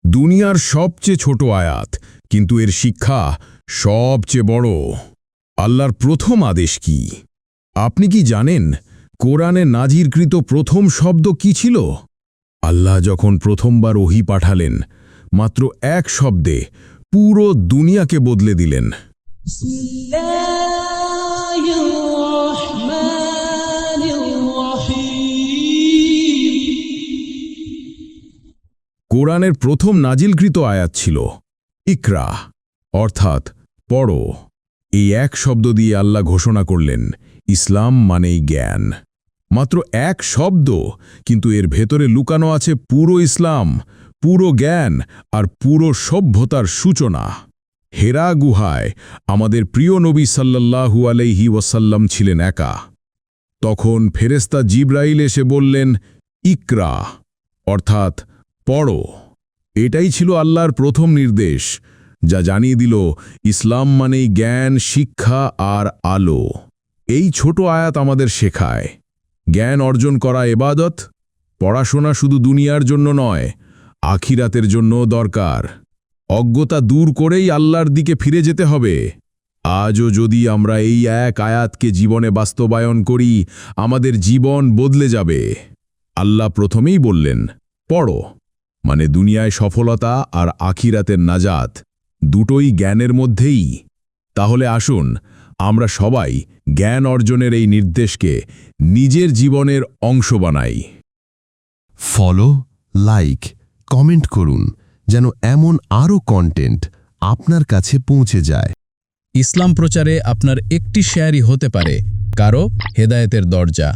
দুনিয়ার সবচেয়ে ছোট আয়াত, কিন্তু এর শিক্ষা সবচেয়ে বড়। আল্লাহর প্রথম আদেশ কি? আপনি কি জানেন কোরআনে নাজিরকৃত প্রথম শব্দ কি ছিল? আল্লাহ যখন প্রথমবার ওহী পাঠালেন, মাত্র এক শব্দে পুরো দুনিয়াকে বদলে দিলেন। কোরআনের প্রথম নাজিলকৃত আয়াত ছিল ইকরা, অর্থাৎ পড়ো। এই এক শব্দ দিয়ে আল্লাহ ঘোষণা করলেন, ইসলাম মানেই জ্ঞান। মাত্র এক শব্দ, কিন্তু এর ভেতরে লুকানো আছে পুরো ইসলাম, পুরো জ্ঞান আর পুরো সভ্যতার সূচনা। হেরা গুহায় আমাদের প্রিয় নবী সাল্লাল্লাহু আলাইহি ওয়াসাল্লাম ছিলেন একা। তখন ফেরেশতা জিবরাইল এসে বললেন, ইকরা, অর্থাৎ পড়ো। এটাই ছিল আল্লাহর প্রথম নির্দেশ, যা জানিয়ে দিল ইসলাম মানেই জ্ঞান, শিক্ষা আর আলো। এই ছোট আয়াত আমাদের শেখায়, জ্ঞান অর্জন করা ইবাদত, পড়াশোনা শুধু দুনিয়ার জন্য নয়, আখিরাতের জন্যও দরকার। অজ্ঞতা দূর করেই আল্লাহর দিকে ফিরে যেতে হবে। আজও যদি আমরা এই এক আয়াতকে জীবনে বাস্তবায়ন করি, আমাদের জীবন বদলে যাবে। আল্লাহ প্রথমেই বললেন, পড়ো, মানে দুনিয়ায় সফলতা আর আখিরাতের নাজাত দুটোই জ্ঞানের মধ্যেই। তাহলে আসুন আমরা সবাই জ্ঞান অর্জনের এই নির্দেশকে নিজের জীবনের অংশ বানাই। ফলো, লাইক, কমেন্ট করুন, যেন এমন আরও কন্টেন্ট আপনার কাছে পৌঁছে যায়। ইসলাম প্রচারে আপনার একটি শেয়ারই হতে পারে কারো হেদায়েতের দরজা।